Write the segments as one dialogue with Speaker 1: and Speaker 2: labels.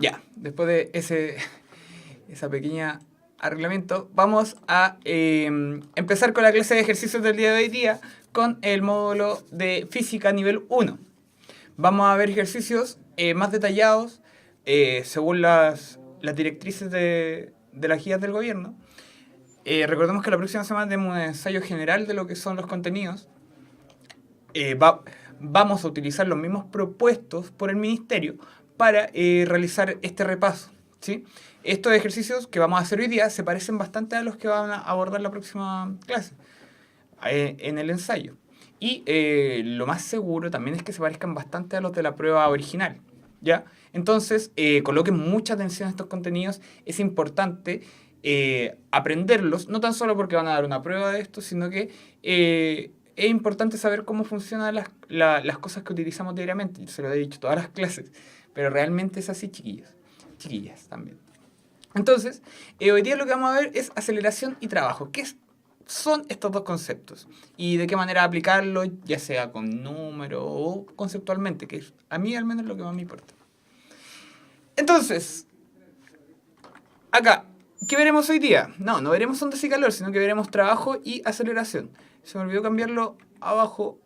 Speaker 1: Ya, después de esa pequeña arreglamiento, vamos a empezar con la clase de ejercicios del día de hoy día con el módulo de física nivel 1. Vamos a ver ejercicios más detallados según las directrices de las guías del gobierno. Recordemos que la próxima semana tenemos un ensayo general de lo que son los contenidos. Vamos a utilizar los mismos propuestos por el ministerio para realizar este repaso, ¿sí? Estos ejercicios que vamos a hacer hoy día se parecen bastante a los que van a abordar la próxima clase en el ensayo. Y lo más seguro también es que se parezcan bastante a los de la prueba original, ¿ya? Entonces, coloquen mucha atención a estos contenidos. Es importante aprenderlos, no tan solo porque van a dar una prueba de esto, sino que es importante saber cómo funcionan las cosas que utilizamos diariamente. Yo se lo he dicho todas las clases, pero realmente es así, chiquillos. Chiquillas también. Entonces, hoy día lo que vamos a ver es aceleración y trabajo. ¿Qué son estos dos conceptos? Y de qué manera aplicarlo, ya sea con número o conceptualmente, que es a mí al menos lo que más me importa. Entonces, acá, ¿qué veremos hoy día? No veremos ondas y calor, sino que veremos trabajo y aceleración. Se me olvidó cambiarlo abajo.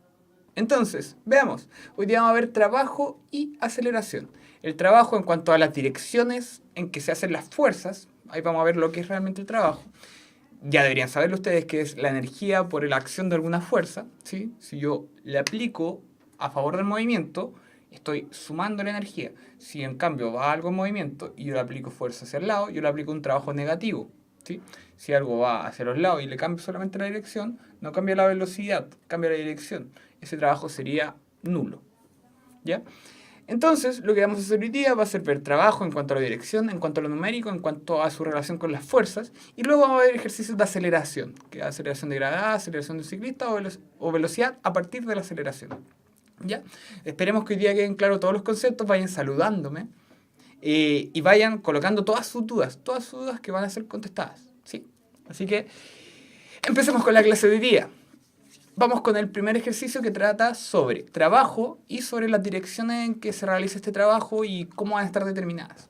Speaker 1: Entonces, veamos. Hoy día vamos a ver trabajo y aceleración. El trabajo en cuanto a las direcciones en que se hacen las fuerzas. Ahí vamos a ver lo que es realmente el trabajo. Ya deberían saberlo ustedes que es la energía por la acción de alguna fuerza, ¿sí? Si yo le aplico a favor del movimiento, estoy sumando la energía. Si en cambio va algo en movimiento y yo le aplico fuerza hacia el lado, yo le aplico un trabajo negativo, ¿sí? Si algo va hacia los lados y le cambio solamente la dirección, no cambia la velocidad, cambia la dirección. Ese trabajo sería nulo, ¿ya? Entonces, lo que vamos a hacer hoy día va a ser ver trabajo en cuanto a la dirección, en cuanto a lo numérico, en cuanto a su relación con las fuerzas, y luego vamos a ver ejercicios de aceleración, que es aceleración de gravedad, aceleración de un ciclista o velocidad a partir de la aceleración, ¿ya? Esperemos que hoy día queden claros todos los conceptos, vayan saludándome y vayan colocando todas sus dudas que van a ser contestadas, ¿sí? Así que empecemos con la clase de hoy día. Vamos con el primer ejercicio que trata sobre trabajo y sobre las direcciones en que se realiza este trabajo y cómo van a estar determinadas.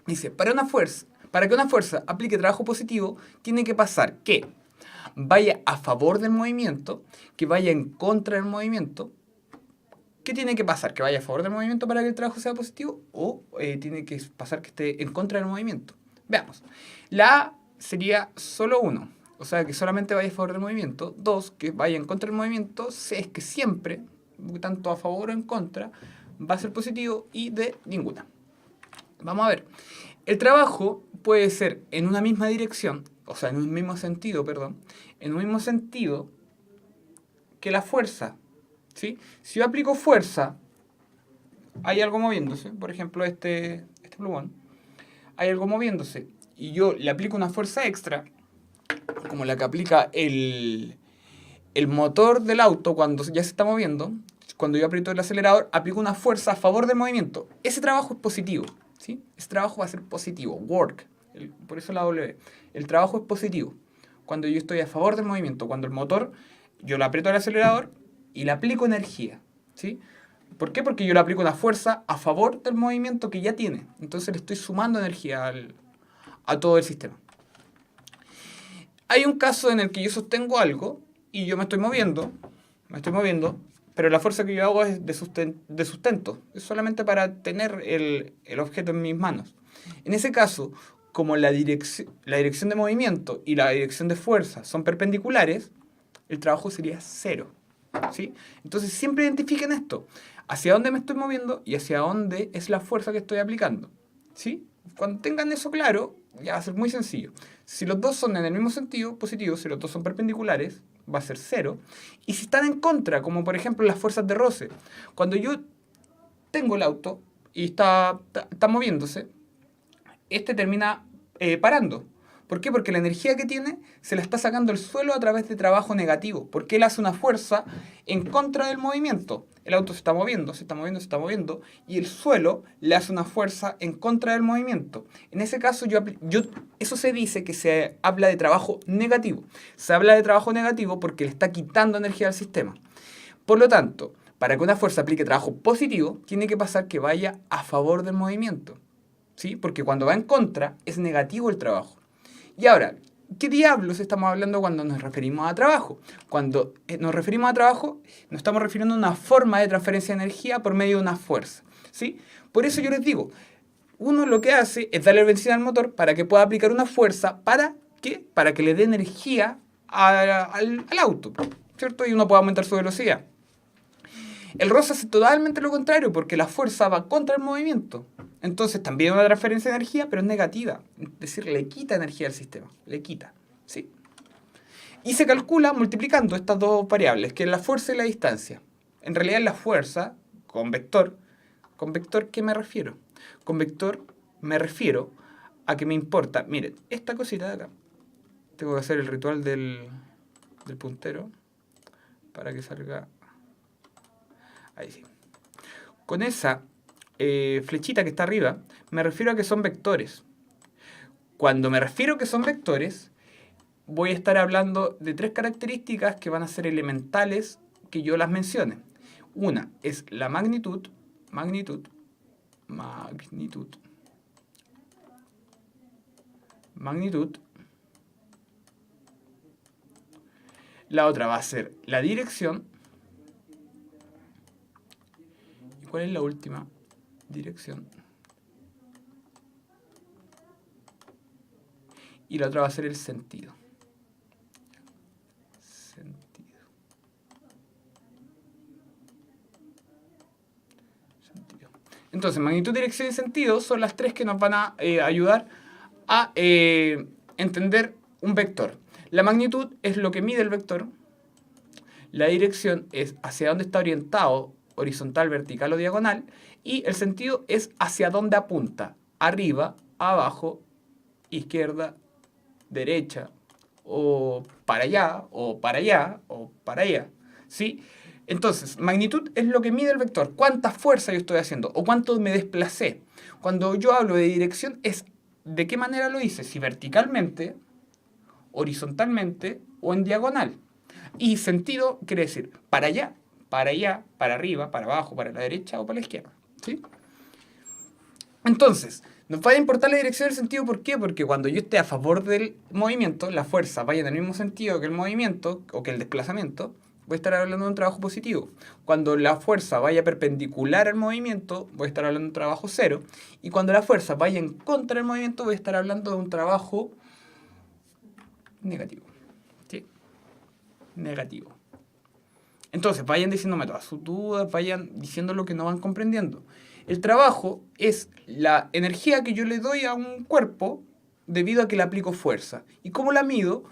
Speaker 1: Dice, para que una fuerza aplique trabajo positivo, tiene que pasar que vaya a favor del movimiento, que vaya en contra del movimiento. ¿Qué tiene que pasar? ¿Que vaya a favor del movimiento para que el trabajo sea positivo? ¿O tiene que pasar que esté en contra del movimiento? Veamos. La A sería solo 1. O sea, que solamente vaya a favor del movimiento. 2, que vaya en contra del movimiento. C, es que siempre, tanto a favor o en contra, va a ser positivo. Y D, ninguna. Vamos a ver. El trabajo puede ser en una misma dirección, o sea, en un mismo sentido, perdón, en un mismo sentido que la fuerza, ¿sí? Si yo aplico fuerza, hay algo moviéndose. Por ejemplo, este plumón. Hay algo moviéndose. Y yo le aplico una fuerza extra, como la que aplica el motor del auto cuando ya se está moviendo. Cuando yo aprieto el acelerador, aplico una fuerza a favor del movimiento. Ese trabajo es positivo, ¿sí? Ese trabajo va a ser positivo, work. Por eso la W. El trabajo es positivo cuando yo estoy a favor del movimiento. Cuando el motor, yo le aprieto el acelerador y le aplico energía, ¿sí? ¿Por qué? Porque yo le aplico una fuerza a favor del movimiento que ya tiene. Entonces le estoy sumando energía a todo el sistema. Hay un caso en el que yo sostengo algo y yo me estoy moviendo, pero la fuerza que yo hago es de sustento. Es solamente para tener el objeto en mis manos. En ese caso, como la dirección de movimiento y la dirección de fuerza son perpendiculares, el trabajo sería 0, ¿sí? Entonces siempre identifiquen esto. Hacia dónde me estoy moviendo y hacia dónde es la fuerza que estoy aplicando, ¿sí? Cuando tengan eso claro, ya va a ser muy sencillo. Si los dos son en el mismo sentido, positivo, si los dos son perpendiculares, va a ser 0. Y si están en contra, como por ejemplo las fuerzas de roce, cuando yo tengo el auto y está moviéndose, este termina parando. ¿Por qué? Porque la energía que tiene se la está sacando el suelo a través de trabajo negativo. Porque él hace una fuerza en contra del movimiento. El auto se está moviendo, y el suelo le hace una fuerza en contra del movimiento. En ese caso, eso se dice que se habla de trabajo negativo. Se habla de trabajo negativo porque le está quitando energía al sistema. Por lo tanto, para que una fuerza aplique trabajo positivo, tiene que pasar que vaya a favor del movimiento. ¿sí? Porque cuando va en contra es negativo el trabajo. Y ahora, ¿qué diablos estamos hablando cuando nos referimos a trabajo? Cuando nos referimos a trabajo, nos estamos refiriendo a una forma de transferencia de energía por medio de una fuerza, ¿sí? Por eso yo les digo, uno lo que hace es darle benzina al motor para que pueda aplicar una fuerza. ¿Para qué? Para que le dé energía al auto, ¿cierto? Y uno pueda aumentar su velocidad. El ROS hace totalmente lo contrario, porque la fuerza va contra el movimiento. Entonces también una transferencia de energía, pero es negativa. Es decir, le quita energía al sistema. Le quita, ¿sí? Y se calcula multiplicando estas dos variables, que es la fuerza y la distancia. En realidad la fuerza, con vector, ¿qué me refiero? Con vector me refiero a que me importa, miren, esta cosita de acá. Tengo que hacer el ritual del puntero para que salga. Ahí sí. Con esa flechita que está arriba, me refiero a que son vectores. Cuando me refiero a que son vectores, voy a estar hablando de tres características que van a ser elementales que yo las mencione. Una es la magnitud. La otra va a ser la dirección. ¿Y cuál es la última? Dirección. Y la otra va a ser el sentido. Entonces, magnitud, dirección y sentido son las tres que nos van a ayudar a entender un vector. La magnitud es lo que mide el vector. La dirección es hacia dónde está orientado, horizontal, vertical o diagonal. Y el sentido es hacia dónde apunta. Arriba, abajo, izquierda, derecha, o para allá, o para allá, o para allá. ¿Sí? Entonces, magnitud es lo que mide el vector. ¿Cuánta fuerza yo estoy haciendo? ¿O cuánto me desplacé? Cuando yo hablo de dirección es de qué manera lo hice. Si verticalmente, horizontalmente o en diagonal. Y sentido quiere decir para allá, para arriba, para abajo, para la derecha o para la izquierda. ¿Sí? Entonces, nos va a importar la dirección y el sentido. ¿Por qué? Porque cuando yo esté a favor del movimiento, la fuerza vaya en el mismo sentido que el movimiento o que el desplazamiento, voy a estar hablando de un trabajo positivo. Cuando la fuerza vaya perpendicular al movimiento, voy a estar hablando de un trabajo cero. Y cuando la fuerza vaya en contra del movimiento, voy a estar hablando de un trabajo negativo. ¿Sí? Negativo. Entonces, vayan diciéndome todas sus dudas, vayan diciendo lo que no van comprendiendo. El trabajo es la energía que yo le doy a un cuerpo debido a que le aplico fuerza. ¿Y cómo la mido?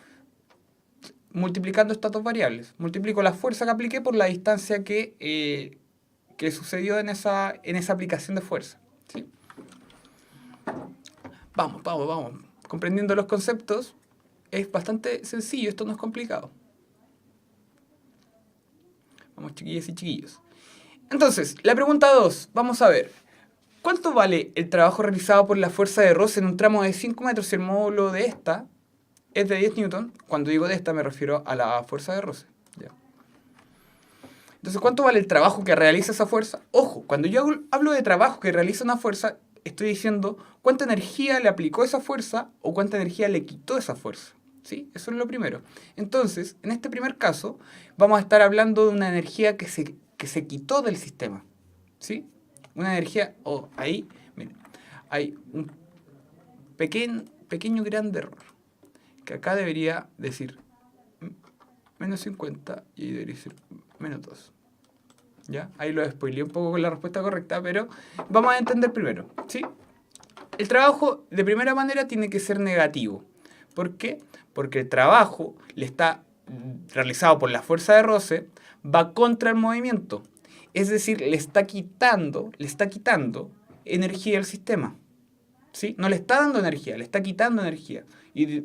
Speaker 1: Multiplicando estas dos variables. Multiplico la fuerza que apliqué por la distancia que sucedió en esa aplicación de fuerza. ¿Sí? Vamos. Comprendiendo los conceptos, es bastante sencillo, esto no es complicado. Vamos, chiquillas y chiquillos. Entonces, la pregunta 2, vamos a ver. ¿Cuánto vale el trabajo realizado por la fuerza de roce en un tramo de 5 metros si el módulo de esta es de 10 newton? Cuando digo de esta me refiero a la fuerza de roce. ¿Ya? Entonces, ¿cuánto vale el trabajo que realiza esa fuerza? Ojo, cuando yo hablo de trabajo que realiza una fuerza, estoy diciendo cuánta energía le aplicó esa fuerza o cuánta energía le quitó esa fuerza. ¿Sí? Eso es lo primero. Entonces, en este primer caso, vamos a estar hablando de una energía que se quitó del sistema. ¿Sí? Una energía, ahí, miren, hay un pequeño gran error. Que acá debería decir menos 50 y ahí debería decir menos 2. ¿Ya? Ahí lo spoileé un poco con la respuesta correcta, pero vamos a entender primero. ¿Sí? El trabajo, de primera manera, tiene que ser negativo. ¿Por qué? Porque el trabajo realizado por la fuerza de roce va contra el movimiento. Es decir, le está quitando energía al sistema. ¿Sí? No le está dando energía, le está quitando energía. Y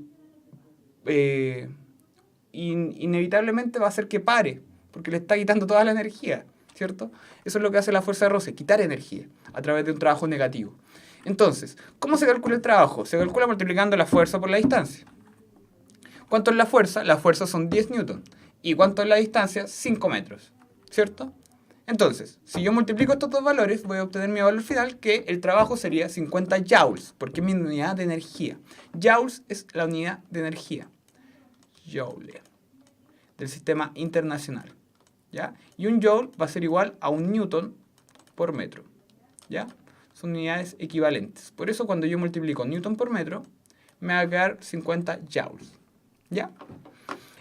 Speaker 1: inevitablemente va a hacer que pare, porque le está quitando toda la energía, ¿cierto? Eso es lo que hace la fuerza de roce, quitar energía a través de un trabajo negativo. Entonces, ¿cómo se calcula el trabajo? Se calcula multiplicando la fuerza por la distancia. ¿Cuánto es la fuerza? La fuerza son 10 newton. ¿Y cuánto es la distancia? 5 metros, ¿cierto? Entonces, si yo multiplico estos dos valores, voy a obtener mi valor final, que el trabajo sería 50 joules, porque es mi unidad de energía. Joules es la unidad de energía. Joule. Del sistema internacional. ¿Ya? Y un joule va a ser igual a un newton por metro. ¿Ya? Son unidades equivalentes. Por eso cuando yo multiplico newton por metro, me va a quedar 50 joules. ¿Ya?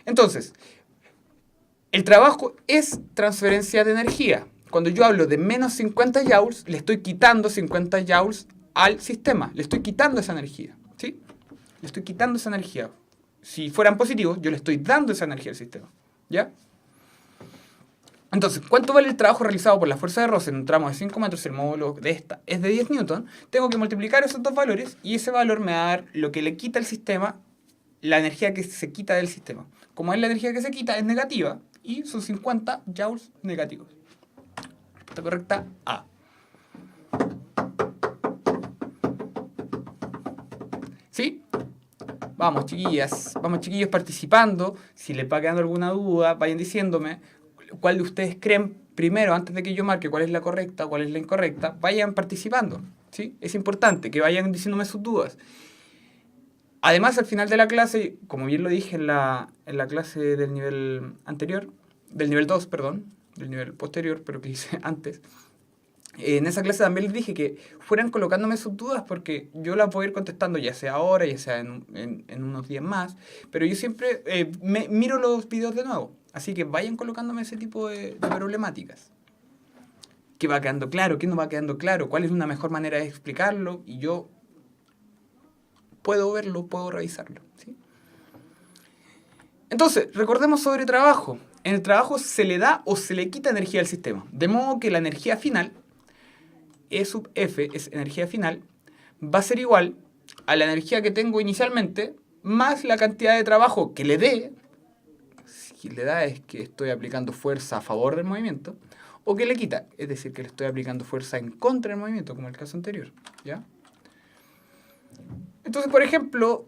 Speaker 1: Entonces, el trabajo es transferencia de energía. Cuando yo hablo de menos 50 joules, le estoy quitando 50 joules al sistema. Le estoy quitando esa energía. ¿Sí? Le estoy quitando esa energía. Si fueran positivos, yo le estoy dando esa energía al sistema. ¿Ya? Entonces, ¿cuánto vale el trabajo realizado por la fuerza de roce en un tramo de 5 metros si el módulo de esta es de 10 newton? Tengo que multiplicar esos dos valores y ese valor me va a dar lo que le quita al sistema, la energía que se quita del sistema. Como es la energía que se quita, es negativa y son 50 joules negativos. Respuesta correcta, A. ¿Sí? Vamos, chiquillas, vamos, chiquillos, participando. Si les va quedando alguna duda, vayan diciéndome cuál de ustedes creen primero, antes de que yo marque cuál es la correcta, cuál es la incorrecta. Vayan participando, ¿sí? Es importante que vayan diciéndome sus dudas. Además, al final de la clase, como bien lo dije en la clase del nivel anterior, del nivel 2, perdón, del nivel posterior, pero que hice antes, en esa clase también les dije que fueran colocándome sus dudas porque yo las voy a ir contestando ya sea ahora, ya sea en unos días más, pero yo siempre miro los videos de nuevo, así que vayan colocándome ese tipo de problemáticas. ¿Qué va quedando claro? ¿Qué no va quedando claro? ¿Cuál es una mejor manera de explicarlo? Y yo puedo verlo, puedo revisarlo, ¿sí? Entonces, recordemos sobre trabajo. En el trabajo se le da o se le quita energía al sistema, de modo que la energía final, E sub F es energía final, va a ser igual a la energía que tengo inicialmente más la cantidad de trabajo que le dé, si le da es que estoy aplicando fuerza a favor del movimiento, o que le quita, es decir, que le estoy aplicando fuerza en contra del movimiento, como el caso anterior, ¿ya? Entonces, por ejemplo,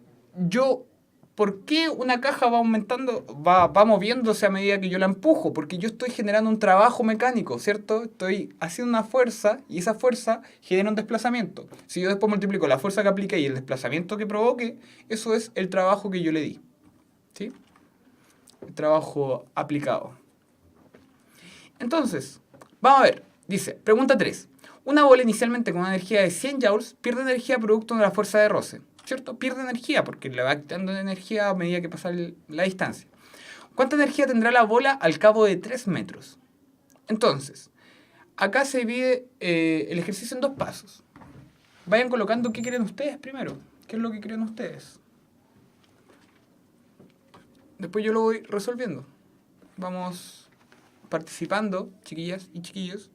Speaker 1: ¿por qué una caja va aumentando, va moviéndose a medida que yo la empujo? Porque yo estoy generando un trabajo mecánico, ¿cierto? Estoy haciendo una fuerza y esa fuerza genera un desplazamiento. Si yo después multiplico la fuerza que apliqué y el desplazamiento que provoque, eso es el trabajo que yo le di, ¿sí? El trabajo aplicado. Entonces, vamos a ver. Dice, pregunta 3. Una bola inicialmente con una energía de 100 joules pierde energía producto de la fuerza de roce. ¿Cierto? Pierde energía porque le va quitando energía a medida que pasa la distancia. ¿Cuánta energía tendrá la bola al cabo de 3 metros? Entonces, acá se divide el ejercicio en dos pasos. Vayan colocando qué creen ustedes primero. ¿Qué es lo que creen ustedes? Después yo lo voy resolviendo. Vamos participando, chiquillas y chiquillos.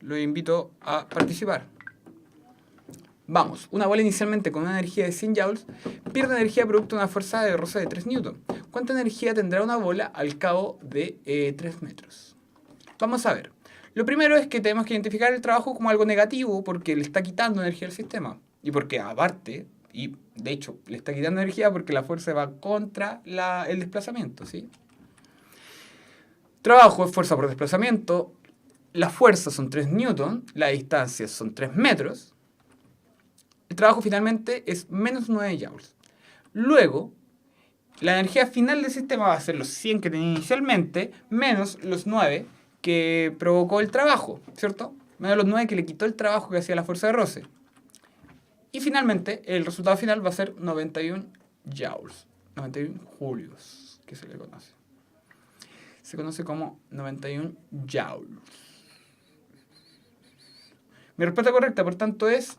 Speaker 1: Los invito a participar. Vamos, una bola inicialmente con una energía de 100 joules pierde energía producto de una fuerza de roce de 3 newton. ¿Cuánta energía tendrá una bola al cabo de 3 metros? Vamos a ver. Lo primero es que tenemos que identificar el trabajo como algo negativo porque le está quitando energía al sistema. Y porque aparte, y de hecho le está quitando energía porque la fuerza va contra el desplazamiento, ¿sí? Trabajo es fuerza por desplazamiento. La fuerza son 3 newton, la distancia son 3 metros. El trabajo finalmente es menos 9 joules. Luego, la energía final del sistema va a ser los 100 que tenía inicialmente, menos los 9 que provocó el trabajo, ¿cierto? Menos los 9 que le quitó el trabajo que hacía la fuerza de roce. Y finalmente, el resultado final va a ser 91 joules. 91 julios, que se le conoce. Se conoce como 91 joules. Mi respuesta correcta, por tanto, es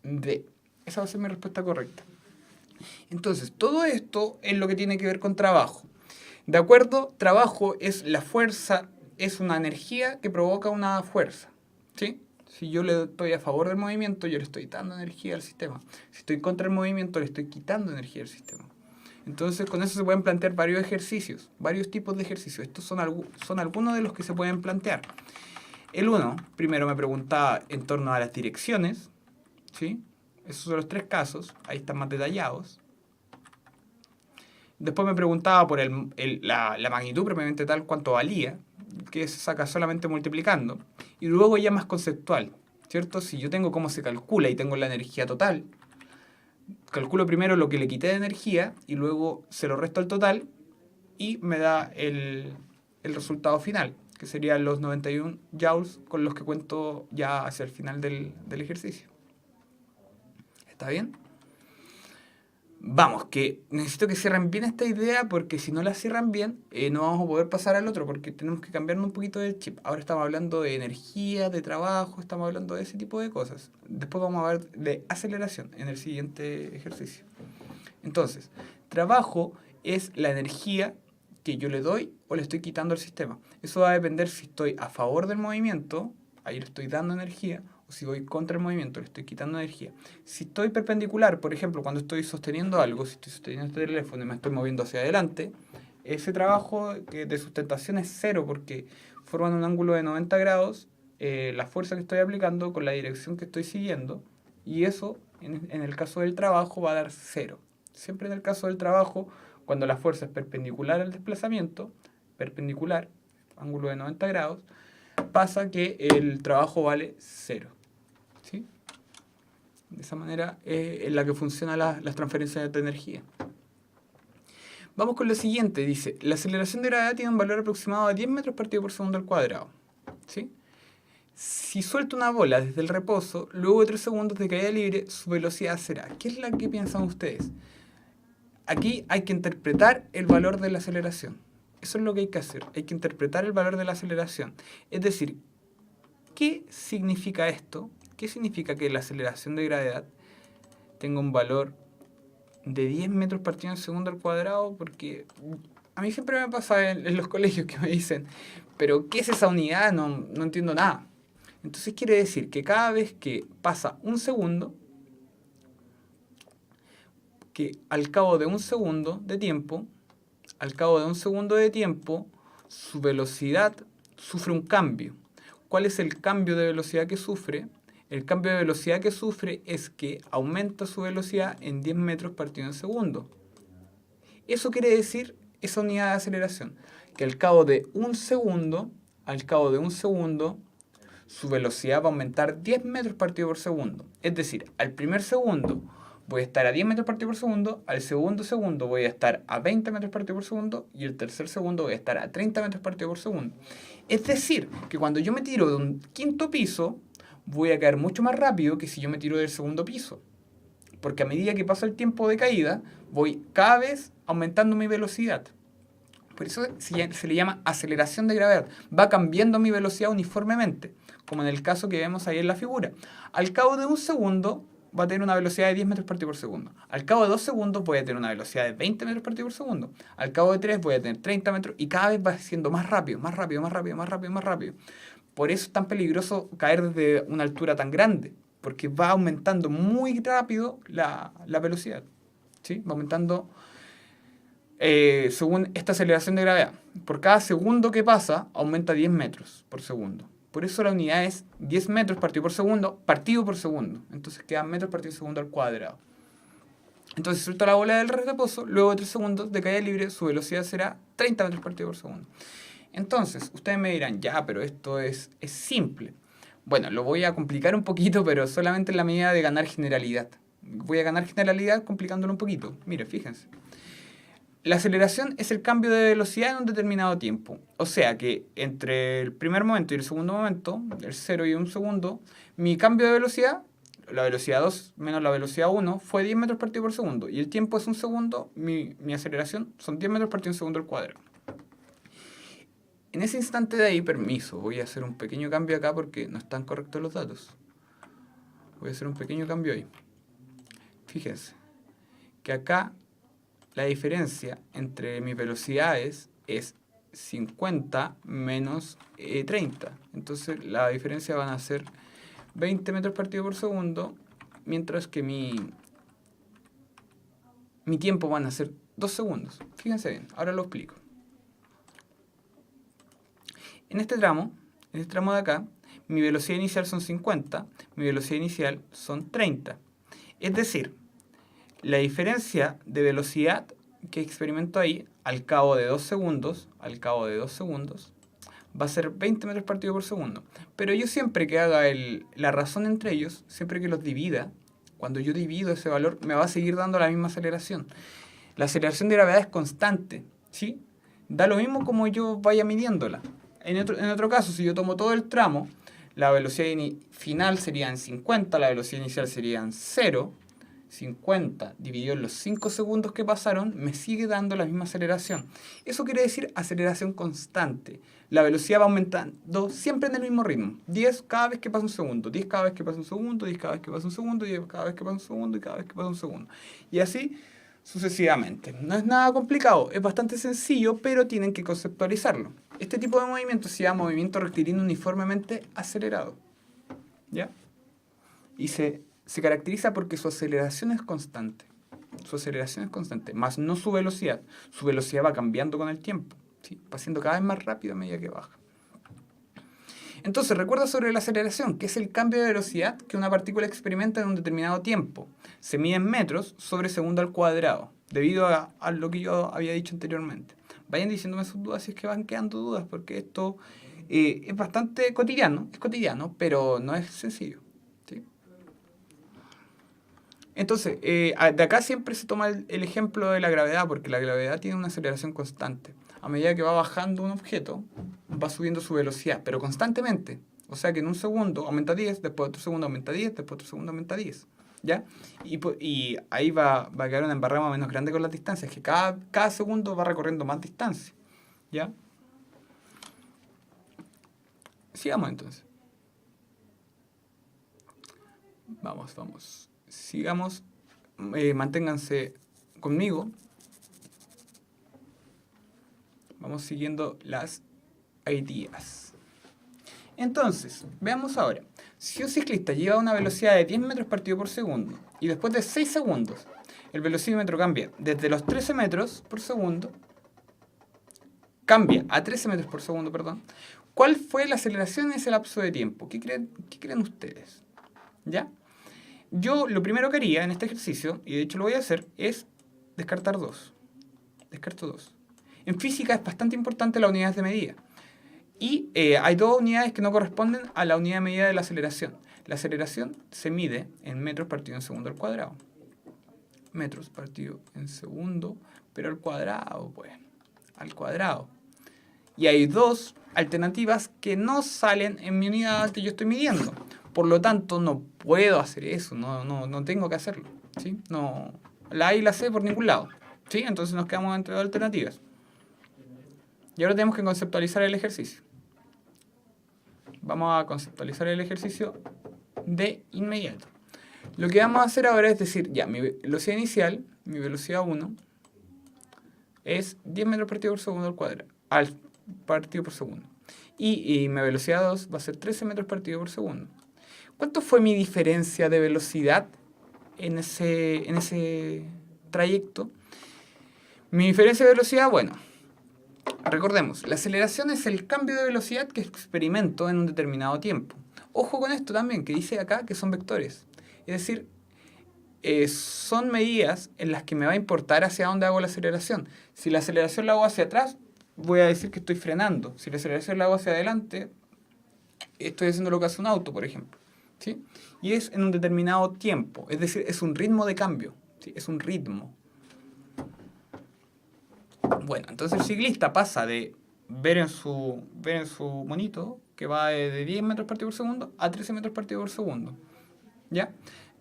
Speaker 1: D. Esa va a ser mi respuesta correcta. Entonces, todo esto es lo que tiene que ver con trabajo. ¿De acuerdo? Trabajo es la fuerza, es una energía que provoca una fuerza, ¿sí? Si yo le estoy a favor del movimiento, yo le estoy dando energía al sistema. Si estoy contra el movimiento, le estoy quitando energía al sistema. Entonces, con eso se pueden plantear varios ejercicios, varios tipos de ejercicios. Estos son algunos de los que se pueden plantear. El 1, primero me preguntaba en torno a las direcciones, ¿sí? Esos son los 3 casos, ahí están más detallados. Después me preguntaba por la magnitud propiamente tal, cuánto valía. que se saca solamente multiplicando. Y luego ya más conceptual, ¿cierto? Si yo tengo cómo se calcula y tengo la energía total, calculo primero lo que le quité de energía y luego se lo resto al total y me da el resultado final, que serían los 91 joules con los que cuento ya hacia el final del ejercicio. ¿Está bien? Vamos, que necesito que cierren bien esta idea porque si no la cierran bien, no vamos a poder pasar al otro porque tenemos que cambiarnos un poquito del chip. Ahora estamos hablando de energía, de trabajo, estamos hablando de ese tipo de cosas. Después vamos a ver de aceleración en el siguiente ejercicio. Entonces, trabajo es la energía que yo le doy o le estoy quitando al sistema. Eso va a depender si estoy a favor del movimiento, ahí le estoy dando energía, o si voy contra el movimiento, le estoy quitando energía. Si estoy perpendicular, por ejemplo, cuando estoy sosteniendo algo, si estoy sosteniendo este teléfono y me estoy moviendo hacia adelante, ese trabajo de sustentación es cero porque forman un ángulo de 90 grados, la fuerza que estoy aplicando con la dirección que estoy siguiendo, y eso, en el caso del trabajo, va a dar cero. Siempre en el caso del trabajo, cuando la fuerza es perpendicular al desplazamiento, perpendicular, ángulo de 90 grados, pasa que el trabajo vale cero. ¿Sí? De esa manera es en la que funcionan las transferencias de energía. Vamos con lo siguiente, dice, la aceleración de gravedad tiene un valor aproximado de 10 metros partido por segundo al cuadrado. ¿Sí? Si suelto una bola desde el reposo, luego de 3 segundos de caída libre, su velocidad será. ¿Qué es la que piensan ustedes? Aquí hay que interpretar el valor de la aceleración. Eso es lo que hay que hacer. Hay que interpretar el valor de la aceleración. Es decir, ¿qué significa esto? ¿Qué significa que la aceleración de gravedad tenga un valor de 10 metros partido en segundo al cuadrado? Porque a mí siempre me pasa en los colegios que me dicen, ¿pero qué es esa unidad? No entiendo nada. Entonces quiere decir que cada vez que pasa un segundo, que al cabo de un segundo de tiempo, su velocidad sufre un cambio. ¿Cuál es el cambio de velocidad que sufre? El cambio de velocidad que sufre es que aumenta su velocidad en 10 metros partido en segundo. Eso quiere decir esa unidad de aceleración, que al cabo de un segundo, su velocidad va a aumentar 10 metros partido por segundo. Es decir, al primer segundo voy a estar a 10 metros partido por segundo, al segundo segundo voy a estar a 20 metros partido por segundo y el tercer segundo voy a estar a 30 metros partido por segundo. Es decir, que cuando yo me tiro de un quinto piso, voy a caer mucho más rápido que si yo me tiro del segundo piso. Porque a medida que pasa el tiempo de caída, voy cada vez aumentando mi velocidad. Por eso se le llama aceleración de gravedad. Va cambiando mi velocidad uniformemente, como en el caso que vemos ahí en la figura. Al cabo de un segundo va a tener una velocidad de 10 metros partido por segundo. Al cabo de 2 segundos voy a tener una velocidad de 20 metros partido por segundo. Al cabo de 3 voy a tener 30 metros y cada vez va siendo más rápido, más rápido, más rápido, más rápido, más rápido. Por eso es tan peligroso caer desde una altura tan grande, porque va aumentando muy rápido la velocidad. ¿Sí? Va aumentando según esta aceleración de gravedad. Por cada segundo que pasa, aumenta 10 metros por segundo. Por eso la unidad es 10 metros partido por segundo. Entonces quedan metros partido por segundo al cuadrado. Entonces suelto la bola del reposo, luego de 3 segundos de caída libre, su velocidad será 30 metros partido por segundo. Entonces, ustedes me dirán, ya, pero esto es simple. Bueno, lo voy a complicar un poquito, pero solamente en la medida de ganar generalidad. Voy a ganar generalidad complicándolo un poquito. Mire, fíjense. La aceleración es el cambio de velocidad en un determinado tiempo. O sea que entre el primer momento y el segundo momento, el 0 y 1 segundo, mi cambio de velocidad, la velocidad 2 menos la velocidad 1, fue 10 metros partido por segundo. Y el tiempo es un segundo, mi aceleración son 10 metros partido por segundo al cuadrado. En ese instante de ahí, permiso, voy a hacer un pequeño cambio acá porque no están correctos los datos. Voy a hacer un pequeño cambio ahí. Fíjense que acá la diferencia entre mis velocidades es 50 menos 30. Entonces la diferencia van a ser 20 metros partido por segundo, mientras que mi tiempo van a ser 2 segundos. Fíjense bien, ahora lo explico. En este tramo de acá, mi velocidad inicial son 50, mi velocidad inicial son 30. Es decir, la diferencia de velocidad que experimento ahí, al cabo de 2 segundos, va a ser 20 metros partido por segundo. Pero yo siempre que haga la razón entre ellos, siempre que los divida, cuando yo divido ese valor, me va a seguir dando la misma aceleración. La aceleración de gravedad es constante, ¿sí? Da lo mismo como yo vaya midiéndola. En otro caso, si yo tomo todo el tramo, la velocidad final sería en 50, la velocidad inicial sería en 0. 50 dividido en los 5 segundos que pasaron, me sigue dando la misma aceleración. Eso quiere decir aceleración constante. La velocidad va aumentando siempre en el mismo ritmo. 10 cada vez que pasa un segundo, 10 cada vez que pasa un segundo, 10 cada vez que pasa un segundo, 10 cada vez que pasa un segundo y cada vez que pasa un segundo. Y así sucesivamente. No es nada complicado, es bastante sencillo, pero tienen que conceptualizarlo. Este tipo de movimiento se llama movimiento rectilíneo uniformemente acelerado. ¿Ya? Y se caracteriza porque su aceleración es constante. Su aceleración es constante, más no su velocidad. Su velocidad va cambiando con el tiempo, ¿sí? Va siendo cada vez más rápido a medida que baja. Entonces, recuerda sobre la aceleración, que es el cambio de velocidad que una partícula experimenta en un determinado tiempo. Se mide en metros sobre segundo al cuadrado, debido a lo que yo había dicho anteriormente. Vayan diciéndome sus dudas si es que van quedando dudas, porque esto es bastante cotidiano, pero no es sencillo. Entonces, de acá siempre se toma el ejemplo de la gravedad, porque la gravedad tiene una aceleración constante. A medida que va bajando un objeto, va subiendo su velocidad, pero constantemente. O sea que en un segundo aumenta 10, después otro segundo aumenta 10, después otro segundo aumenta 10. ¿Ya? Y ahí va a quedar una embarrada más o menos grande con las distancias, que cada segundo va recorriendo más distancia. ¿Ya? Sigamos entonces. Vamos. Sigamos, manténganse conmigo. Vamos siguiendo las ideas. Entonces, veamos ahora. Si un ciclista lleva una velocidad de 10 metros partido por segundo y después de 6 segundos el velocímetro cambia desde los 13 metros por segundo, cambia a 13 metros por segundo, perdón, ¿cuál fue la aceleración en ese lapso de tiempo? ¿Qué creen ustedes? ¿Ya? Yo lo primero que haría en este ejercicio, y de hecho lo voy a hacer, es descartar 2. Descarto 2. En física es bastante importante las unidades de medida. Y hay dos unidades que no corresponden a la unidad de medida de la aceleración. La aceleración se mide en metros partido en segundo al cuadrado. Metros partido en segundo, pero al cuadrado, pues. Al cuadrado. Y hay dos alternativas que no salen en mi unidad que yo estoy midiendo. Por lo tanto, no puedo hacer eso, no tengo que hacerlo, ¿sí? No, la A y la C por ningún lado, ¿sí? Entonces nos quedamos entre dos alternativas. Y ahora tenemos que conceptualizar el ejercicio. Vamos a conceptualizar el ejercicio de inmediato. Lo que vamos a hacer ahora es decir, ya, mi velocidad inicial, mi velocidad 1, es 10 metros partido por segundo al cuadrado, al partido por segundo. Y mi velocidad 2 va a ser 13 metros partido por segundo. ¿Cuánto fue mi diferencia de velocidad en ese trayecto? Mi diferencia de velocidad, bueno, recordemos, la aceleración es el cambio de velocidad que experimento en un determinado tiempo. Ojo con esto también, que dice acá que son vectores. Es decir, son medidas en las que me va a importar hacia dónde hago la aceleración. Si la aceleración la hago hacia atrás, voy a decir que estoy frenando. Si la aceleración la hago hacia adelante, estoy haciendo lo que hace un auto, por ejemplo. ¿Sí? Y es en un determinado tiempo, es decir, es un ritmo de cambio, ¿sí? Es un ritmo. Bueno, entonces el ciclista pasa de ver en su monito que va de 10 metros partido por segundo a 13 metros partido por segundo. ¿Ya?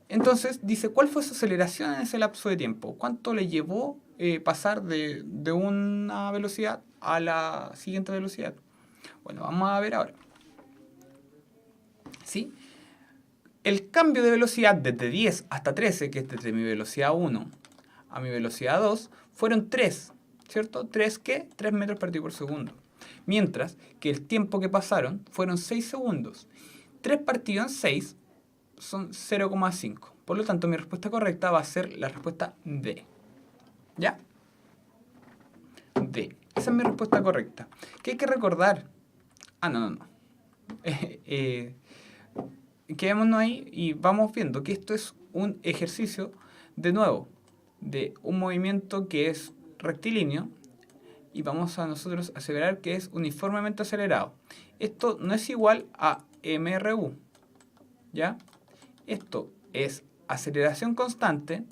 Speaker 1: Entonces dice, ¿cuál fue su aceleración en ese lapso de tiempo? ¿Cuánto le llevó pasar de una velocidad a la siguiente velocidad? Bueno, vamos a ver ahora. ¿Sí? El cambio de velocidad desde 10 hasta 13, que es desde mi velocidad 1 a mi velocidad 2, fueron 3, ¿cierto? ¿3 qué? 3 metros partido por segundo. Mientras que el tiempo que pasaron fueron 6 segundos. 3 partido en 6 son 0,5. Por lo tanto, mi respuesta correcta va a ser la respuesta D. ¿Ya? D. Esa es mi respuesta correcta. ¿Qué hay que recordar? No. Quedémonos ahí y vamos viendo que esto es un ejercicio, de nuevo, de un movimiento que es rectilíneo y vamos a nosotros aseverar que es uniformemente acelerado. Esto no es igual a MRU, ¿ya? Esto es aceleración constante,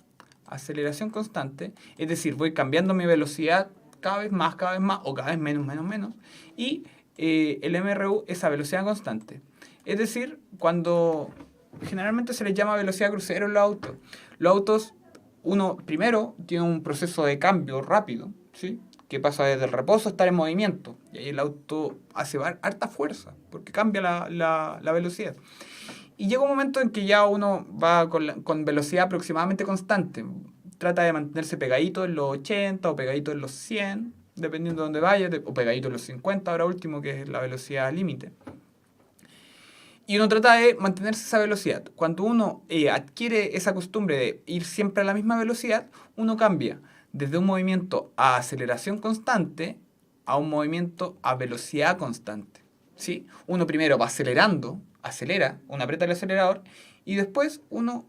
Speaker 1: es decir, voy cambiando mi velocidad cada vez más, o cada vez menos, y el MRU es a velocidad constante. Es decir, cuando generalmente se les llama velocidad crucero en los autos, uno primero tiene un proceso de cambio rápido, ¿sí? Que pasa desde el reposo a estar en movimiento, y ahí el auto hace harta fuerza, porque cambia la velocidad. Y llega un momento en que ya uno va con velocidad aproximadamente constante. Trata de mantenerse pegadito en los 80 o pegadito en los 100, dependiendo de dónde vaya, o pegadito en los 50 ahora último, que es la velocidad límite. Y uno trata de mantenerse esa velocidad. Cuando uno adquiere esa costumbre de ir siempre a la misma velocidad, uno cambia desde un movimiento a aceleración constante a un movimiento a velocidad constante, ¿sí? Uno primero va acelera, uno aprieta el acelerador y después uno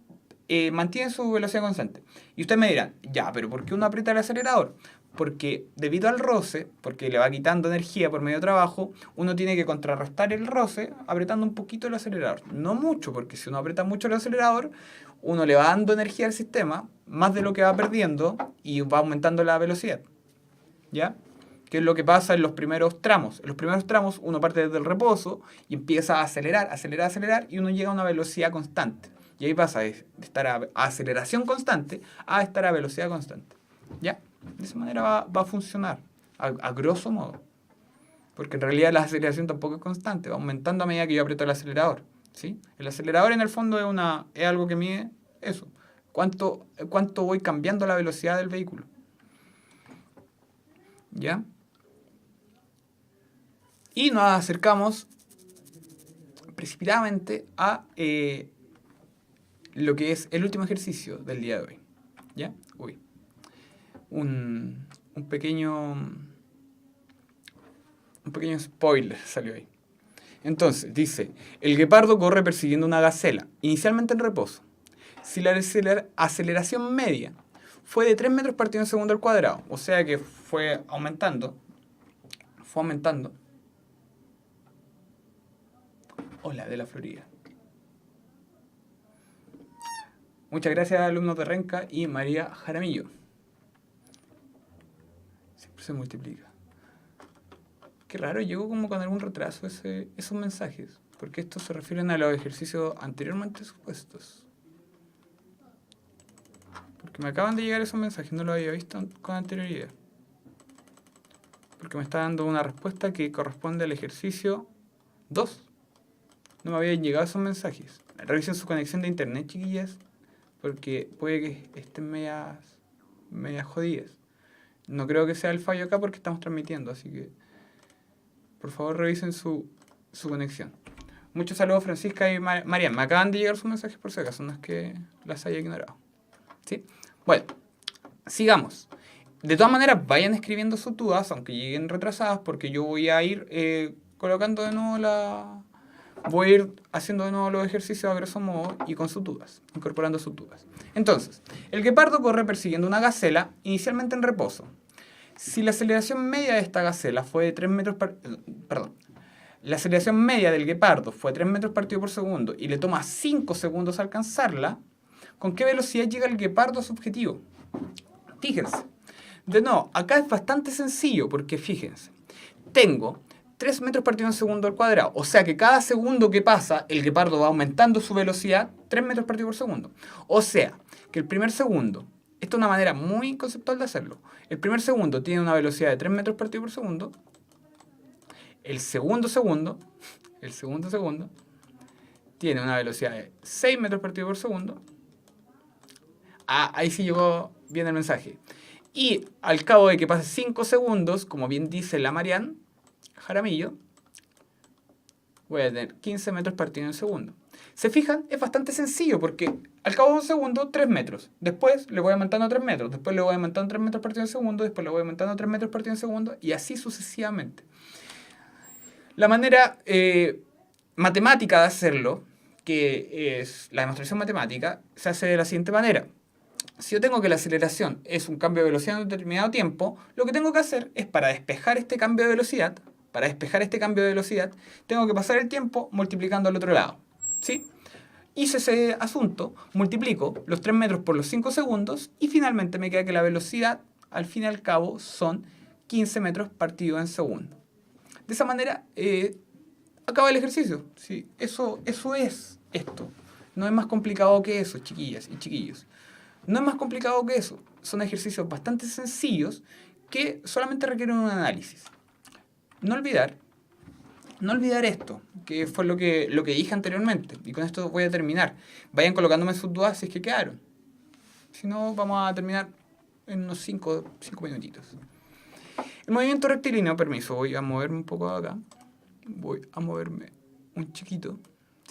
Speaker 1: mantiene su velocidad constante. Y ustedes me dirán, ya, pero ¿por qué uno aprieta el acelerador? Porque debido al roce, porque le va quitando energía por medio de trabajo, uno tiene que contrarrestar el roce apretando un poquito el acelerador. No mucho, porque si uno aprieta mucho el acelerador, uno le va dando energía al sistema, más de lo que va perdiendo, y va aumentando la velocidad. ¿Ya? ¿Qué es lo que pasa en los primeros tramos? En los primeros tramos uno parte desde el reposo y empieza a acelerar, y uno llega a una velocidad constante. Y ahí pasa de estar a aceleración constante a estar a velocidad constante. ¿Ya? De esa manera va a funcionar, a grosso modo. Porque en realidad la aceleración tampoco es constante, va aumentando a medida que yo aprieto el acelerador. ¿Sí? El acelerador en el fondo es algo que mide eso. ¿Cuánto voy cambiando la velocidad del vehículo? ¿Ya? Y nos acercamos precipitadamente a lo que es el último ejercicio del día de hoy. ¿Ya? Uy. Un pequeño spoiler salió ahí. Entonces, dice, el guepardo corre persiguiendo una gacela, inicialmente en reposo. Si la aceleración media fue de 3 metros partido en segundo al cuadrado, o sea que fue aumentando. Hola, de la Florida. Muchas gracias a alumnos de Renca y María Jaramillo. Siempre se multiplica. Qué raro, llegó como con algún retraso esos mensajes, porque estos se refieren a los ejercicios anteriormente supuestos. Porque me acaban de llegar esos mensajes, no los había visto con anterioridad. Porque me está dando una respuesta que corresponde al ejercicio 2. No me habían llegado esos mensajes. Revisen su conexión de internet, chiquillas, porque puede que estén medias jodidas. No creo que sea el fallo acá porque estamos transmitiendo, así que por favor revisen su conexión. Muchos saludos, Francisca y Marian. Me acaban de llegar sus mensajes por si acaso, no es que las haya ignorado. ¿Sí? Bueno, sigamos. De todas maneras, vayan escribiendo sus dudas, aunque lleguen retrasadas, porque yo voy a ir colocando de nuevo voy a ir haciendo de nuevo los ejercicios a grosso modo y con sus dudas, incorporando sus dudas. Entonces, el guepardo corre persiguiendo una gacela, inicialmente en reposo. Si la aceleración media de esta gacela fue de 3 metros la aceleración media del guepardo fue 3 metros partido por segundo y le toma 5 segundos alcanzarla, ¿con qué velocidad llega el guepardo a su objetivo? Fíjense. De nuevo, acá es bastante sencillo porque fíjense, tengo 3 metros partido en segundo al cuadrado, o sea que cada segundo que pasa el guepardo va aumentando su velocidad 3 metros partido por segundo. O sea que el primer segundo, esta es una manera muy conceptual de hacerlo, el primer segundo tiene una velocidad de 3 metros partido por segundo, el segundo segundo tiene una velocidad de 6 metros partido por segundo. Ahí sí llegó bien el mensaje. Y al cabo de que pase 5 segundos, como bien dice la Marian Jaramillo, voy a tener 15 metros partido en segundo. ¿Se fijan? Es bastante sencillo porque al cabo de un segundo, 3 metros. Después le voy aumentando 3 metros. Después le voy aumentando 3 metros partido en segundo. Después le voy aumentando 3 metros partido en segundo. Y así sucesivamente. La manera matemática de hacerlo, que es la demostración matemática, se hace de la siguiente manera. si yo tengo que la aceleración es un cambio de velocidad en un determinado tiempo, lo que tengo que hacer es para despejar este cambio de velocidad, tengo que pasar el tiempo multiplicando al otro lado. ¿Sí? Hice ese asunto, multiplico los 3 metros por los 5 segundos y finalmente me queda que la velocidad, al fin y al cabo, son 15 metros partido en segundo. De esa manera, acaba el ejercicio. ¿Sí? Eso es esto. No es más complicado que eso, chiquillas y chiquillos. No es más complicado que eso. Son ejercicios bastante sencillos que solamente requieren un análisis. No olvidar esto, que fue lo que dije anteriormente. Y con esto voy a terminar. Vayan colocándome sus dudas si es que quedaron. Si no, vamos a terminar en unos 5 minutitos. El movimiento rectilíneo, permiso, voy a moverme un poco acá. Voy a moverme un chiquito.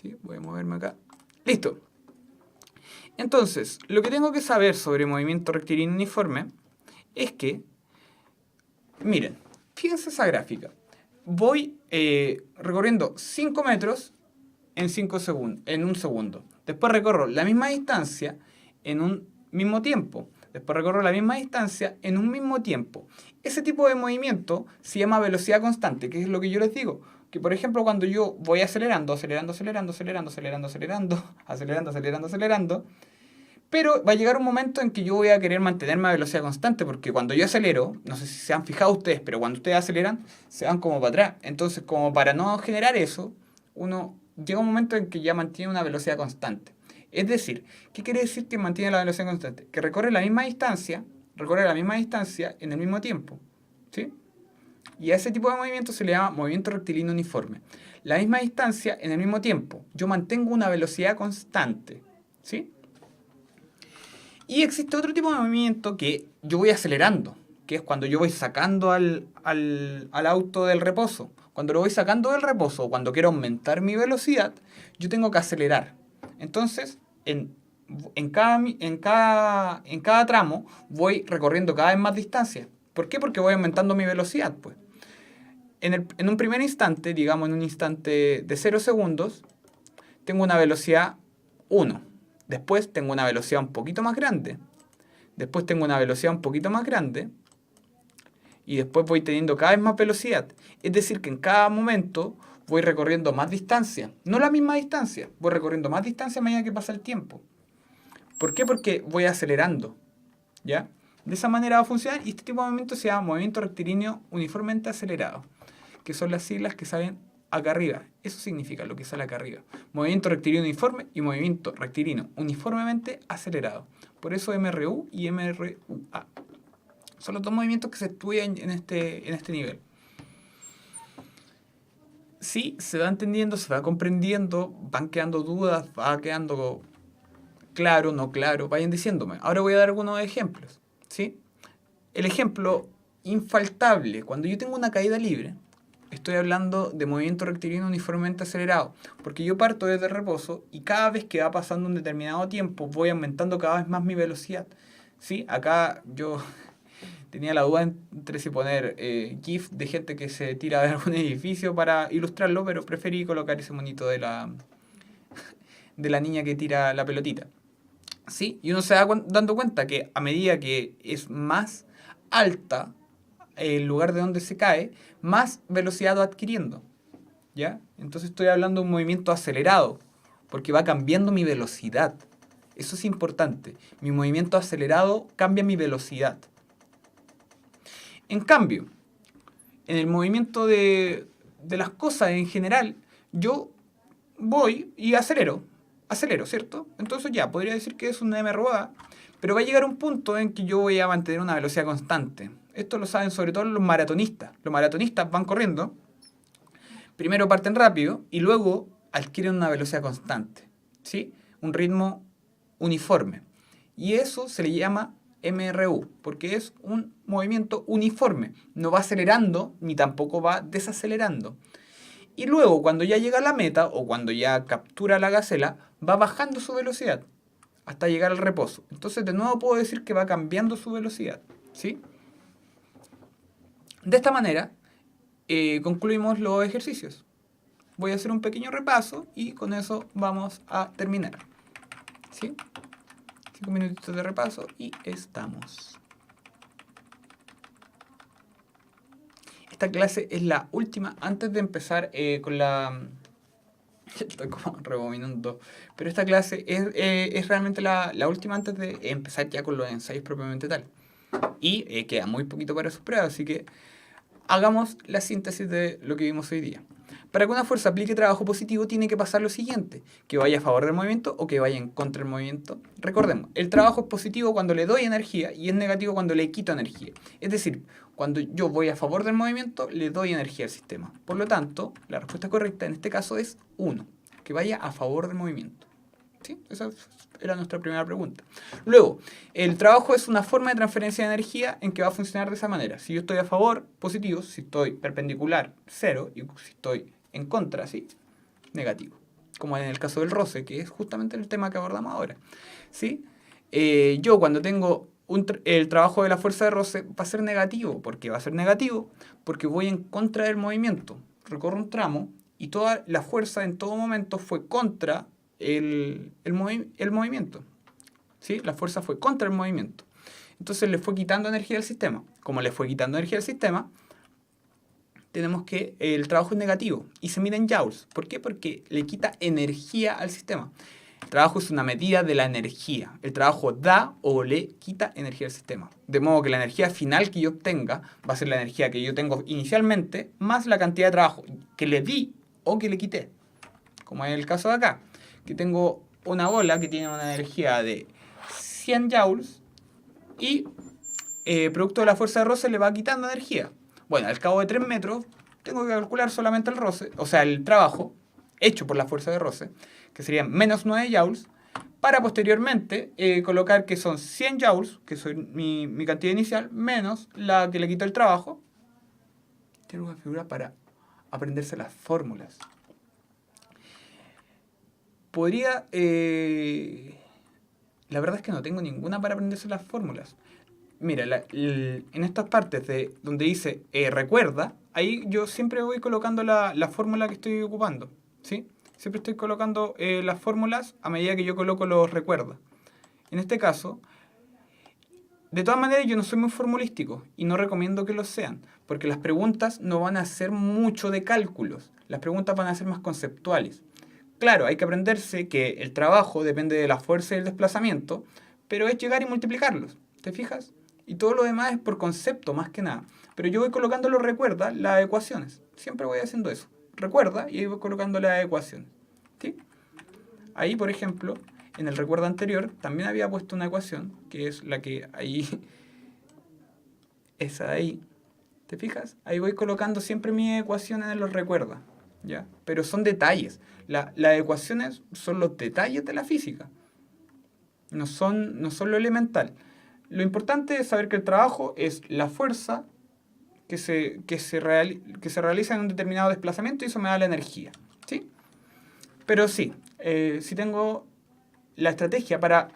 Speaker 1: ¿Sí? Voy a moverme acá. Listo. Entonces, lo que tengo que saber sobre movimiento rectilíneo uniforme es que, miren, fíjense esa gráfica. Voy recorriendo 5 metros en un segundo. Después recorro la misma distancia en un mismo tiempo. Después recorro la misma distancia en un mismo tiempo. Ese tipo de movimiento se llama velocidad constante, que es lo que yo les digo. Que por ejemplo cuando yo voy acelerando, pero va a llegar un momento en que yo voy a querer mantenerme a velocidad constante, porque cuando yo acelero, no sé si se han fijado ustedes, pero cuando ustedes aceleran, se van como para atrás. Entonces, como para no generar eso, uno llega un momento en que ya mantiene una velocidad constante. Es decir, ¿qué quiere decir que mantiene la velocidad constante? Que recorre la misma distancia en el mismo tiempo. ¿Sí? Y a ese tipo de movimiento se le llama movimiento rectilíneo uniforme. La misma distancia en el mismo tiempo. Yo mantengo una velocidad constante. ¿Sí? Y existe otro tipo de movimiento que yo voy acelerando, que es cuando yo voy sacando al auto del reposo. Cuando lo voy sacando del reposo, cuando quiero aumentar mi velocidad, yo tengo que acelerar. Entonces, en cada tramo voy recorriendo cada vez más distancia. ¿Por qué? Porque voy aumentando mi velocidad, pues. En un primer instante, digamos en un instante de 0 segundos, tengo una velocidad 1. Después tengo una velocidad un poquito más grande. Después tengo una velocidad un poquito más grande. Y después voy teniendo cada vez más velocidad. Es decir, que en cada momento voy recorriendo más distancia. No la misma distancia. Voy recorriendo más distancia a medida que pasa el tiempo. ¿Por qué? Porque voy acelerando. ¿Ya? De esa manera va a funcionar. Y este tipo de movimiento se llama movimiento rectilíneo uniformemente acelerado. Que son las siglas que salen acá arriba. Eso significa lo que sale acá arriba. Movimiento rectilíneo uniforme y movimiento rectilíneo uniformemente acelerado. Por eso MRU y MRUA. Son los dos movimientos que se estudian en este nivel. Sí, se va entendiendo, se va comprendiendo, van quedando dudas, va quedando claro, no claro, vayan diciéndome. Ahora voy a dar algunos ejemplos. ¿Sí? El ejemplo infaltable, cuando yo tengo una caída libre, estoy hablando de movimiento rectilíneo uniformemente acelerado, porque yo parto desde el reposo y cada vez que va pasando un determinado tiempo voy aumentando cada vez más mi velocidad. ¿Sí? Acá yo tenía la duda entre si poner GIF de gente que se tira de algún edificio para ilustrarlo, pero preferí colocar ese monito de la niña que tira la pelotita. ¿Sí? Y uno se va dando cuenta que a medida que es más alta el lugar de donde se cae, más velocidad va adquiriendo. ¿Ya? Entonces estoy hablando de un movimiento acelerado, porque va cambiando mi velocidad. Eso es importante. Mi movimiento acelerado cambia mi velocidad. En cambio, en el movimiento de las cosas en general, yo voy y acelero, ¿cierto? Entonces ya, podría decir que es una MRUA, pero va a llegar un punto en que yo voy a mantener una velocidad constante. Esto lo saben sobre todo los maratonistas. Los maratonistas van corriendo, primero parten rápido y luego adquieren una velocidad constante, ¿sí? Un ritmo uniforme. Y eso se le llama MRU, porque es un movimiento uniforme. No va acelerando ni tampoco va desacelerando. Y luego, cuando ya llega a la meta o cuando ya captura la gacela, va bajando su velocidad hasta llegar al reposo. Entonces, de nuevo puedo decir que va cambiando su velocidad, ¿sí? De esta manera, concluimos los ejercicios. Voy a hacer un pequeño repaso y con eso vamos a terminar. ¿Sí? 5 minutitos de repaso y estamos. Esta clase es la última antes de empezar con la... Estoy como rebobinando. Pero esta clase es realmente la última antes de empezar ya con los ensayos propiamente tal. Y queda muy poquito para sus pruebas, así que hagamos la síntesis de lo que vimos hoy día. Para que una fuerza aplique trabajo positivo tiene que pasar lo siguiente, que vaya a favor del movimiento o que vaya en contra del movimiento. Recordemos, el trabajo es positivo cuando le doy energía y es negativo cuando le quito energía. Es decir, cuando yo voy a favor del movimiento, le doy energía al sistema. Por lo tanto, la respuesta correcta en este caso es 1, que vaya a favor del movimiento. ¿Sí? Esa era nuestra primera pregunta. Luego, el trabajo es una forma de transferencia de energía en que va a funcionar de esa manera. Si yo estoy a favor, positivo. Si estoy perpendicular, 0. Y si estoy en contra, ¿sí? Negativo. Como en el caso del roce, que es justamente el tema que abordamos ahora. ¿Sí? Yo cuando tengo el trabajo de la fuerza de roce va a ser negativo. ¿Por qué va a ser negativo? Porque voy en contra del movimiento. Recorro un tramo y toda la fuerza en todo momento fue contra el movimiento. ¿Sí? La fuerza fue contra el movimiento. Entonces le fue quitando energía al sistema. Como le fue quitando energía al sistema, tenemos que el trabajo es negativo y se mide en joules. ¿Por qué? Porque le quita energía al sistema. El trabajo es una medida de la energía. El trabajo da o le quita energía al sistema. De modo que la energía final que yo obtenga va a ser la energía que yo tengo inicialmente más la cantidad de trabajo que le di o que le quité. Como en el caso de acá, que tengo una bola que tiene una energía de 100 joules y producto de la fuerza de roce le va quitando energía. Bueno, al cabo de 3 metros tengo que calcular solamente el roce, o sea, el trabajo hecho por la fuerza de roce, que serían menos 9 joules, para posteriormente colocar que son 100 joules, que es mi cantidad inicial, menos la que le quito el trabajo. Tengo una figura para aprenderse las fórmulas. Podría... la verdad es que no tengo ninguna para aprenderse las fórmulas. Mira, en estas partes de donde dice recuerda, ahí yo siempre voy colocando la fórmula que estoy ocupando, ¿sí? Siempre estoy colocando las fórmulas a medida que yo coloco los recuerda. En este caso, de todas maneras yo no soy muy formulístico y no recomiendo que lo sean, porque las preguntas no van a ser mucho de cálculos, las preguntas van a ser más conceptuales. Claro, hay que aprenderse que el trabajo depende de la fuerza y el desplazamiento, pero es llegar y multiplicarlos, ¿te fijas? Y todo lo demás es por concepto, más que nada. Pero yo voy colocando los recuerda, las ecuaciones. Siempre voy haciendo eso. Recuerda y ahí voy colocando las ecuaciones. ¿Sí? Ahí, por ejemplo, en el recuerdo anterior también había puesto una ecuación, que es la que ahí... esa de ahí. ¿Te fijas? Ahí voy colocando siempre mis ecuaciones en los recuerda. ¿Ya? Pero son detalles. Las ecuaciones son los detalles de la física. No son lo elemental. Lo importante es saber que el trabajo es la fuerza que se realiza en un determinado desplazamiento y eso me da la energía. ¿Sí? Pero sí, si tengo la estrategia para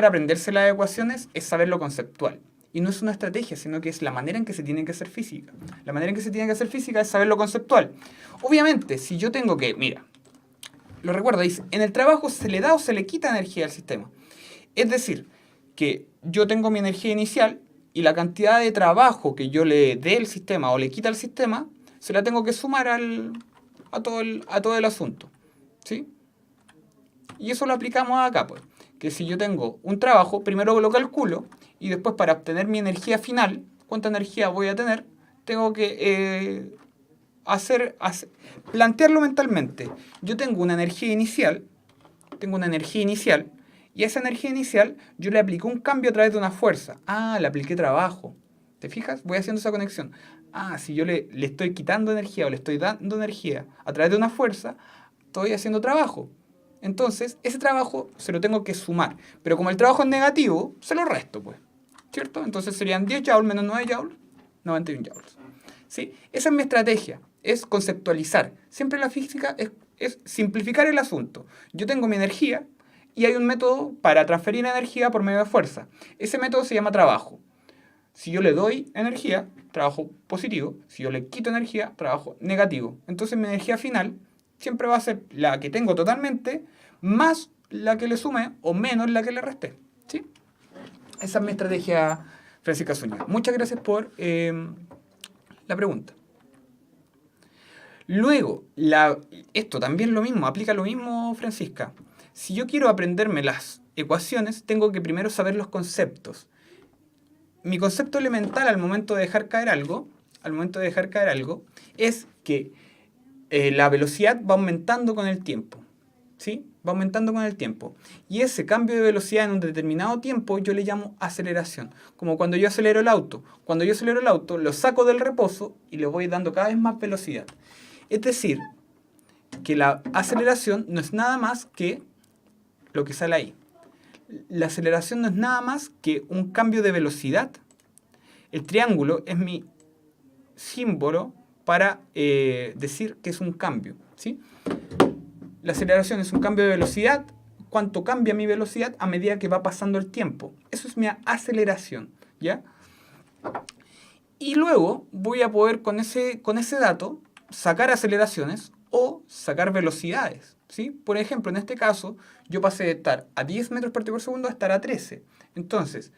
Speaker 1: aprenderse las ecuaciones es saber lo conceptual. Y no es una estrategia, sino que es la manera en que se tiene que hacer física. La manera en que se tiene que hacer física es saber lo conceptual. Obviamente, si yo tengo que, mira, lo recuerdo, dice, en el trabajo se le da o se le quita energía al sistema. Es decir, que yo tengo mi energía inicial y la cantidad de trabajo que yo le dé al sistema o le quita al sistema, se la tengo que sumar a todo el asunto. ¿Sí? Y eso lo aplicamos acá, pues. Que si yo tengo un trabajo, primero lo calculo y después para obtener mi energía final, cuánta energía voy a tener, tengo que plantearlo mentalmente. Yo tengo una energía inicial, y a esa energía inicial yo le apliqué un cambio a través de una fuerza. Ah, le apliqué trabajo. ¿Te fijas? Voy haciendo esa conexión. Ah, si yo le estoy quitando energía o le estoy dando energía a través de una fuerza, estoy haciendo trabajo. Entonces, ese trabajo se lo tengo que sumar. Pero como el trabajo es negativo, se lo resto, pues. ¿Cierto? Entonces serían 10 joules menos 9 joules, 91 joules. ¿Sí? Esa es mi estrategia, es conceptualizar. Siempre la física es simplificar el asunto. Yo tengo mi energía y hay un método para transferir energía por medio de fuerza. Ese método se llama trabajo. Si yo le doy energía, trabajo positivo. Si yo le quito energía, trabajo negativo. Entonces mi energía final siempre va a ser la que tengo totalmente, más la que le sumé, o menos la que le resté. ¿Sí? Esa es mi estrategia, Francisca Zúñiga. Muchas gracias por la pregunta. Luego, esto también lo mismo, aplica lo mismo, Francisca. Si yo quiero aprenderme las ecuaciones, tengo que primero saber los conceptos. Mi concepto elemental al momento de dejar caer algo, es que la velocidad va aumentando con el tiempo. ¿Sí? Va aumentando con el tiempo. Y ese cambio de velocidad en un determinado tiempo yo le llamo aceleración. Como cuando yo acelero el auto. Cuando yo acelero el auto, lo saco del reposo y le voy dando cada vez más velocidad. Es decir, que la aceleración no es nada más que lo que sale ahí. La aceleración no es nada más que un cambio de velocidad. El triángulo es mi símbolo para decir que es un cambio. ¿Sí? La aceleración es un cambio de velocidad. ¿Cuánto cambia mi velocidad a medida que va pasando el tiempo? Eso es mi aceleración. ¿Ya? Y luego voy a poder con ese dato sacar aceleraciones o sacar velocidades. ¿Sí? Por ejemplo, en este caso, yo pasé de estar a 10 metros por segundo a estar a 13. Entonces,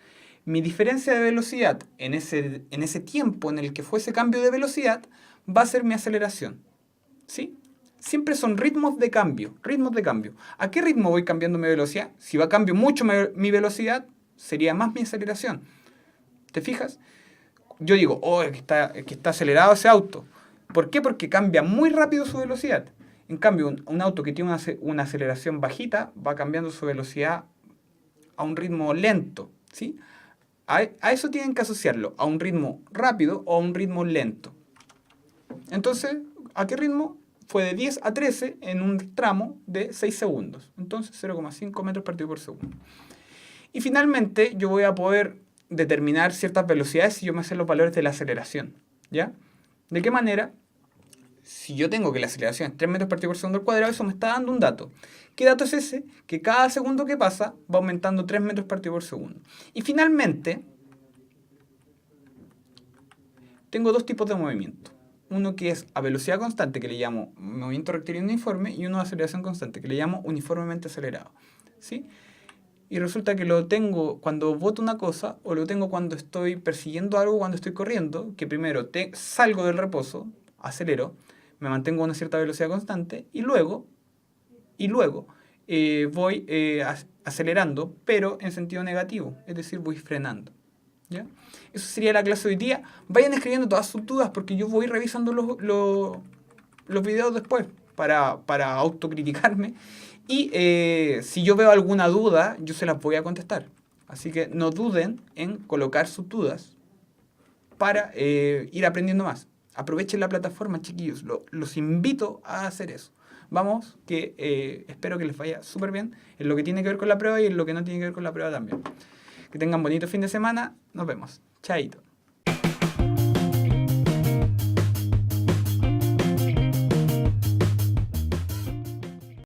Speaker 1: mi diferencia de velocidad en ese tiempo en el que fue ese cambio de velocidad va a ser mi aceleración. ¿Sí? Siempre son ritmos de cambio. ¿A qué ritmo voy cambiando mi velocidad? Si va a cambio mucho mi velocidad, sería más mi aceleración. ¿Te fijas? Yo digo, oh, es que está acelerado ese auto. ¿Por qué? Porque cambia muy rápido su velocidad. En cambio, un auto que tiene una aceleración bajita va cambiando su velocidad a un ritmo lento. ¿Sí? A eso tienen que asociarlo, a un ritmo rápido o a un ritmo lento. Entonces, ¿a qué ritmo? Fue de 10 a 13 en un tramo de 6 segundos. Entonces, 0,5 metros partido por segundo. Y finalmente, yo voy a poder determinar ciertas velocidades si yo me sé los valores de la aceleración. ¿Ya? ¿De qué manera? Si yo tengo que la aceleración es 3 metros partido por segundo al cuadrado, eso me está dando un dato. ¿Qué dato es ese? Que cada segundo que pasa va aumentando 3 metros partido por segundo. Y finalmente, tengo dos tipos de movimiento. Uno que es a velocidad constante, que le llamo movimiento rectilíneo uniforme, y uno de aceleración constante, que le llamo uniformemente acelerado. ¿Sí? Y resulta que lo tengo cuando boto una cosa, o lo tengo cuando estoy persiguiendo algo, cuando estoy corriendo, que primero salgo del reposo, acelero, me mantengo a una cierta velocidad constante, y luego voy acelerando, pero en sentido negativo, es decir, voy frenando. ¿Ya? Eso sería la clase de hoy día. Vayan escribiendo todas sus dudas porque yo voy revisando los videos después para autocriticarme. Y si yo veo alguna duda, yo se las voy a contestar. Así que no duden en colocar sus dudas para ir aprendiendo más. Aprovechen la plataforma, chiquillos. Los invito a hacer eso. Vamos, que espero que les vaya súper bien en lo que tiene que ver con la prueba y en lo que no tiene que ver con la prueba también. Que tengan bonito fin de semana. Nos vemos. Chaito.